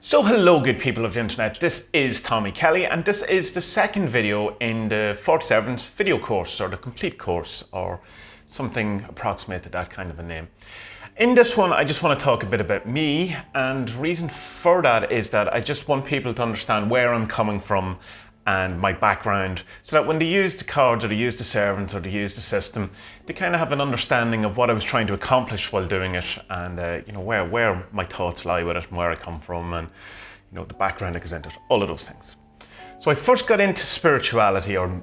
So hello good people of the internet, this is Tommy Kelly and this is the second video in the 47's video course, or the complete course, or something approximate to that kind of a name. In this one I just want to talk a bit about me, and the reason for that is that I just want people to understand where I'm coming from and my background, so that when they use the cards or they use the servants or they use the system, they kind of have an understanding of what I was trying to accomplish while doing it, and where my thoughts lie with it and where I come from, and the background that goes into it, all of those things. So I first got into spirituality, or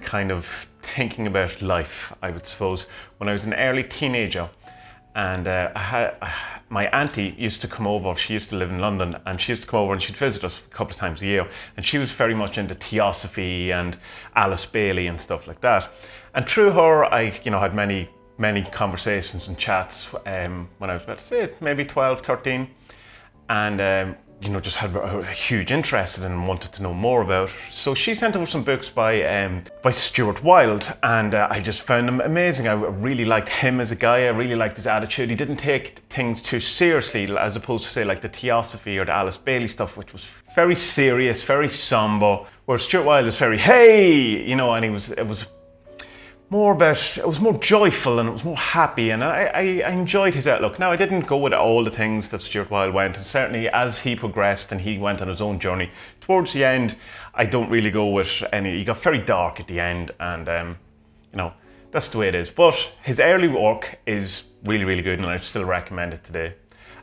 kind of thinking about life, I would suppose, when I was an early teenager. And my auntie used to come over. She used to live in London, and she used to come over and she'd visit us a couple of times a year, and she was very much into Theosophy and Alice Bailey and stuff like that. And through her I had many conversations and chats when I was about, say, maybe 12, 13, and just had a huge interest in and wanted to know more about. So she sent over some books by Stuart Wilde, and I just found them amazing. I really liked him as a guy. I really liked his attitude. He didn't take things too seriously, as opposed to, say, like the Theosophy or the Alice Bailey stuff, which was very serious, very somber, where Stuart Wilde was very, hey, and it was more joyful, and it was more happy, and I enjoyed his outlook. Now, I didn't go with all the things that Stuart Wilde went, and certainly as he progressed and he went on his own journey, towards the end, I don't really go with any. He got very dark at the end, and that's the way it is. But his early work is really, really good, and I still recommend it today.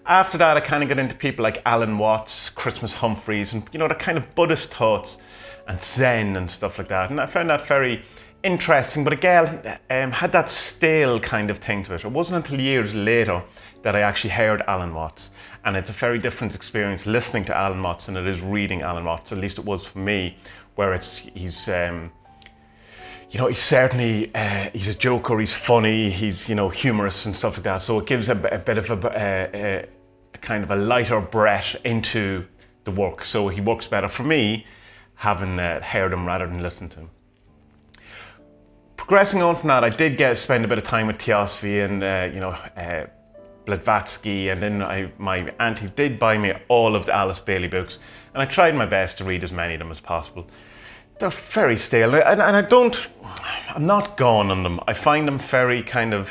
After that, I kind of got into people like Alan Watts, Christmas Humphreys, and the kind of Buddhist thoughts and Zen and stuff like that, and I found that very interesting, but again, had that stale kind of thing to it. It wasn't until years later that I actually heard Alan Watts, and it's a very different experience listening to Alan Watts than it is reading Alan Watts. At least it was for me, where he's certainly he's a joker, he's funny, he's humorous and stuff like that. So it gives a bit of a kind of a lighter breath into the work. So he works better for me having heard him rather than listened to him. Progressing on from that, I did spend a bit of time with Theosophy and Blavatsky, and then my auntie did buy me all of the Alice Bailey books, and I tried my best to read as many of them as possible. They're very stale, and I'm not gone on them. I find them very kind of.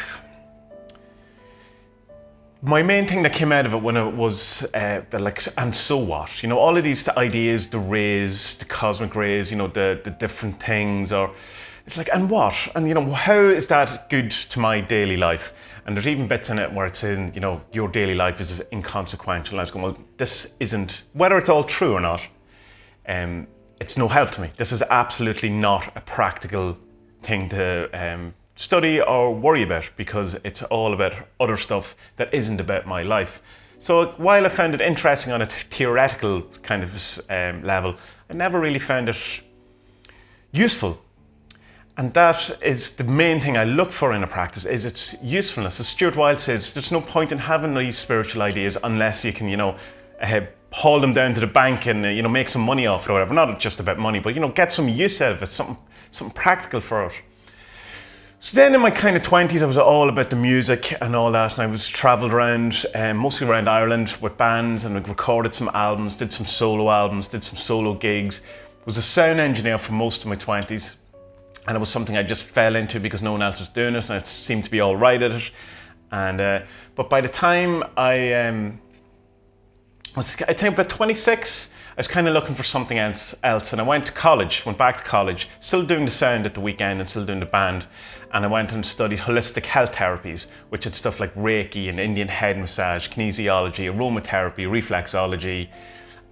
My main thing that came out of it when it was and so what? All of these ideas, the rays, the cosmic rays, the different things, or it's like, and what? And how is that good to my daily life? And there's even bits in it where it's in, your daily life is inconsequential. And I was going, well, this isn't, whether it's all true or not, it's no help to me. This is absolutely not a practical thing to study or worry about, because it's all about other stuff that isn't about my life. So while I found it interesting on a theoretical kind of level, I never really found it useful. And that is the main thing I look for in a practice, is its usefulness. As Stuart Wilde says, there's no point in having these spiritual ideas unless you can, haul them down to the bank and, make some money off it or whatever. Not just about money, but, get some use out of it, something practical for it. So then in my kind of 20s, I was all about the music and all that, and I was travelled around, mostly around Ireland with bands, and I recorded some albums, did some solo albums, did some solo gigs. Was a sound engineer for most of my 20s. And it was something I just fell into because no one else was doing it, and it seemed to be all right at it. And but by the time I think about 26, I was kind of looking for something else, and I went back to college, still doing the sound at the weekend and still doing the band. And I went and studied holistic health therapies, which had stuff like Reiki and Indian head massage, kinesiology, aromatherapy, reflexology,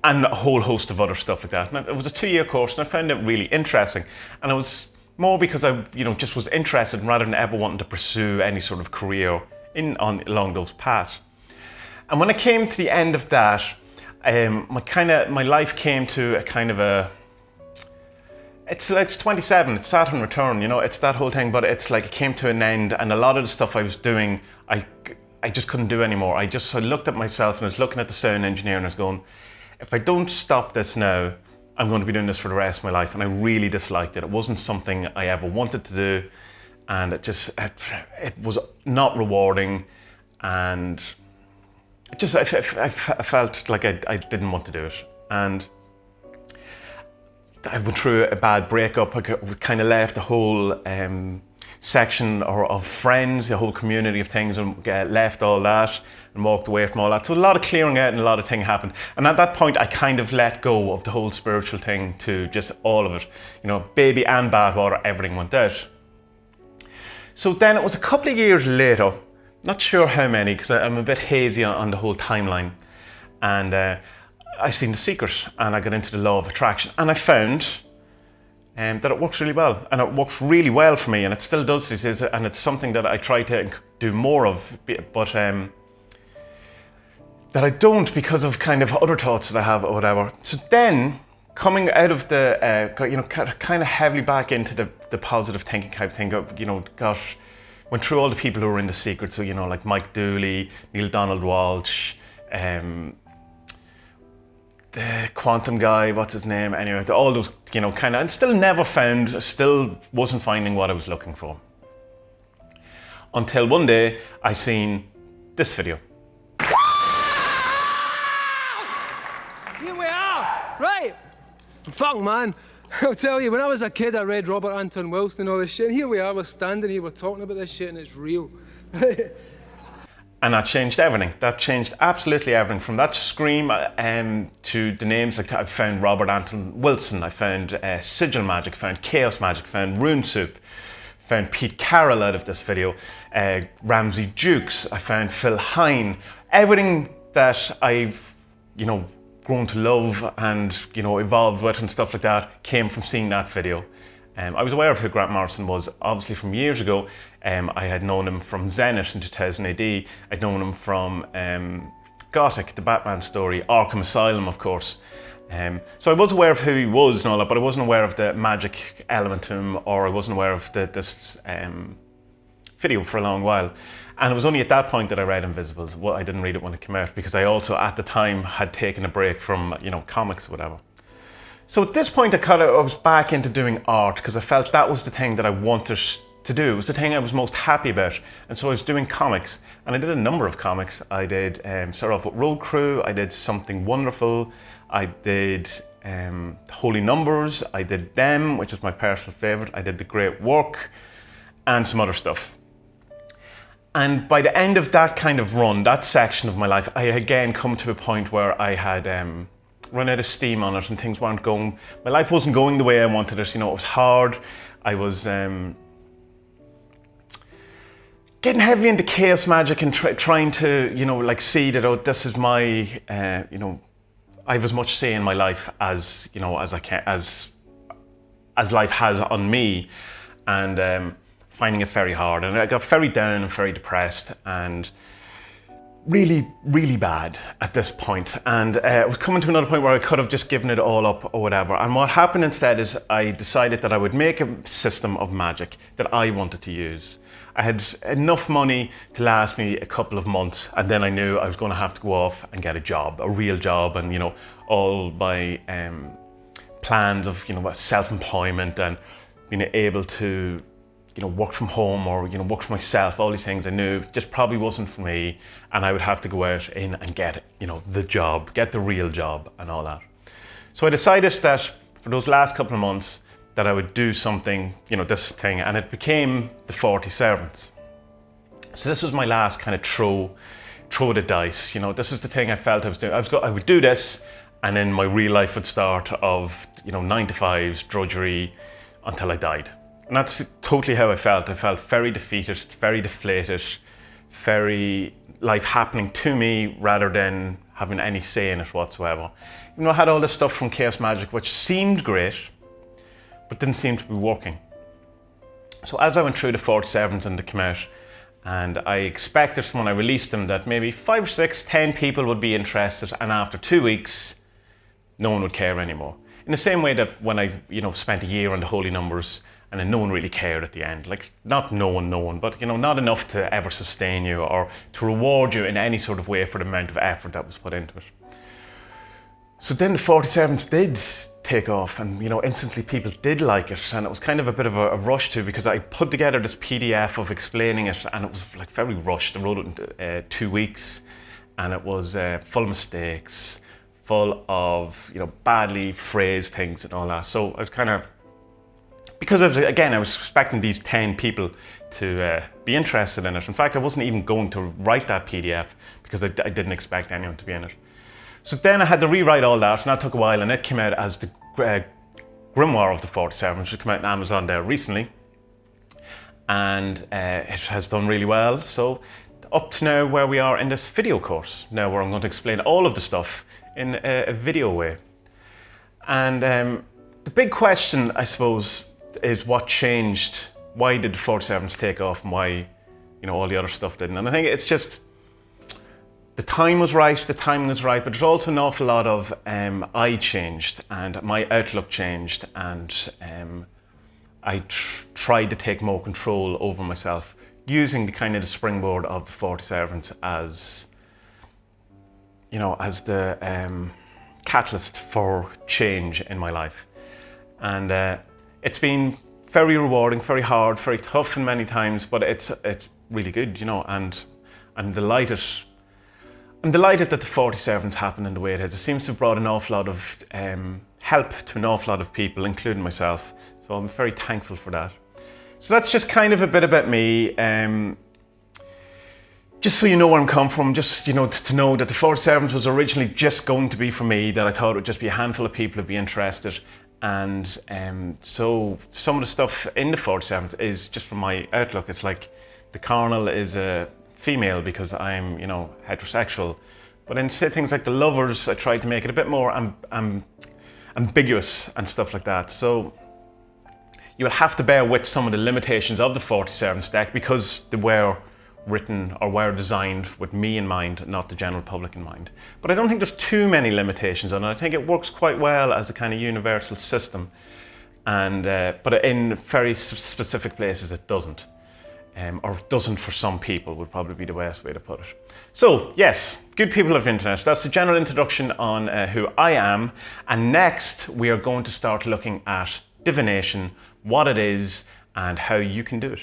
and a whole host of other stuff like that. And it was a 2-year course, and I found it really interesting. And it was more because I, just was interested rather than ever wanting to pursue any sort of career along those paths. And when I came to the end of that, my life came to a kind of a. It's 27. It's Saturn return. It's that whole thing. But it's like it came to an end, and a lot of the stuff I was doing, I just couldn't do anymore. I looked at myself and I was looking at the sound engineer, and I was going, if I don't stop this now, I'm going to be doing this for the rest of my life. And I really disliked it. It wasn't something I ever wanted to do, and it was not rewarding, and I felt like I didn't want to do it. And I went through a bad breakup. I kind of left the whole section of friends, the whole community of things, and left all that and walked away from all that. So a lot of clearing out and a lot of things happened. And at that point, I kind of let go of the whole spiritual thing to just all of it. You know, baby and bathwater, everything went out. So then it was a couple of years later, not sure how many, because I'm a bit hazy on the whole timeline. And I seen The Secret, and I got into the law of attraction, and I found that it works really well, and it works really well for me, and it still does. And it's something that I try to do more of, but that I don't because of kind of other thoughts that I have or whatever. So then, coming out of the kind of heavily back into the positive thinking type thing, gosh, went through all the people who were in The Secret, so like Mike Dooley, Neil Donald Walsh, the quantum guy, what's his name? Anyway, all those, kind of, and still wasn't finding what I was looking for. Until one day, I seen this video. Here we are, right? Fuck, man. I'll tell you, when I was a kid, I read Robert Anton Wilson and all this shit, and here we are, we're standing here, we're talking about this shit, and it's real. And that changed everything. That changed absolutely everything. From that scream to the names, like I found Robert Anton Wilson, I found Sigil Magic, found Chaos Magic, found Rune Soup, found Pete Carroll out of this video, Ramsey Jukes, I found Phil Hine. Everything that I've, grown to love and, evolved with and stuff like that came from seeing that video. I was aware of who Grant Morrison was, obviously from years ago. I had known him from Zenith in 2000 AD. I'd known him from Gothic, the Batman story, Arkham Asylum, of course. So I was aware of who he was and all that, but I wasn't aware of the magic element to him, or I wasn't aware of this video for a long while. And it was only at that point that I read Invisibles. Well, I didn't read it when it came out, because I also, at the time, had taken a break from, comics or whatever. So at this point, I was back into doing art, because I felt that was the thing that I wanted to do. It was the thing I was most happy about. And so I was doing comics, and I did a number of comics. I did start off with Road Crew, I did Something Wonderful, I did Holy Numbers, I did Them, which is my personal favorite, I did The Great Work, and some other stuff. And by the end of that kind of run, that section of my life, I again come to a point where I had run out of steam on it, and things weren't going, my life wasn't going the way I wanted it. It was hard. I was getting heavily into chaos magic and trying to, see that, this is my, I have as much say in my life as, as I can, as life has on me, and finding it very hard. And I got very down and very depressed and really, really bad at this point. And I was coming to another point where I could have just given it all up or whatever. And what happened instead is I decided that I would make a system of magic that I wanted to use. I had enough money to last me a couple of months, and then I knew I was going to have to go off and get a job, a real job, and all my plans of self-employment and being able to work from home or work for myself, all these things I knew just probably wasn't for me, and I would have to go out in and get the job, get the real job and all that. So I decided that for those last couple of months that I would do something, this thing, and it became the 40 Servants. So this was my last kind of throw the dice. This is the thing I felt I was doing. I would do this, and then my real life would start of 9-to-5s, drudgery until I died. And that's totally how I felt. I felt very defeated, very deflated, very life happening to me rather than having any say in it whatsoever. I had all this stuff from Chaos Magic, which seemed great, but didn't seem to be working. So as I went through the 40 Servants and they came out, and I expected when I released them that maybe 5, 6, 10 people would be interested, and after 2 weeks, no one would care anymore. In the same way that when I, spent a year on the Holy Numbers, and then no one really cared at the end. Like, not no one, but not enough to ever sustain you or to reward you in any sort of way for the amount of effort that was put into it. So then the 40 Servants did take off, and instantly people did like it, and it was kind of a bit of a rush too, because I put together this PDF of explaining it, and it was like very rushed. I wrote it in 2 weeks, and it was full of mistakes, full of, you know, badly phrased things and all that. So I was kind of, because I was expecting these 10 people to be interested in it. In fact, I wasn't even going to write that PDF because I didn't expect anyone to be in it. So then I had to rewrite all that, and that took a while, and it came out as the Grimoire of the 47, which came out on Amazon there recently. And it has done really well. So up to now where we are in this video course, now where I'm going to explain all of the stuff in a video way. And the big question, I suppose, is what changed? Why did the 47s take off, and why, you know, all the other stuff didn't? And I think it's just the time was right, the timing was right, but there's also an awful lot of I changed and my outlook changed, and I tried to take more control over myself, using the kind of the springboard of the 47s as, you know, as the catalyst for change in my life. And it's been very rewarding, very hard, very tough in many times, but it's really good, you know, and I'm delighted that the 47s happened in the way it is. It seems to have brought an awful lot of help to an awful lot of people, including myself. So I'm very thankful for that. So that's just kind of a bit about me. Just so you know where I'm come from, just, you know, to know that the 47s was originally just going to be for me, that I thought it would just be a handful of people who'd be interested. And so some of the stuff in the 47s is just from my outlook. It's like the Colonel is a female because I'm, you know, heterosexual. But then say things like the Lovers, I tried to make it a bit more ambiguous and stuff like that. So you'll have to bear with some of the limitations of the 47s deck because they were written or were designed with me in mind, not the general public in mind. But I don't think there's too many limitations on it. I think it works quite well as a kind of universal system, and but in very specific places it doesn't, or doesn't for some people would probably be the best way to put it. So yes, good people of the internet, that's the general introduction on who I am, and next we are going to start looking at divination, what it is and how you can do it.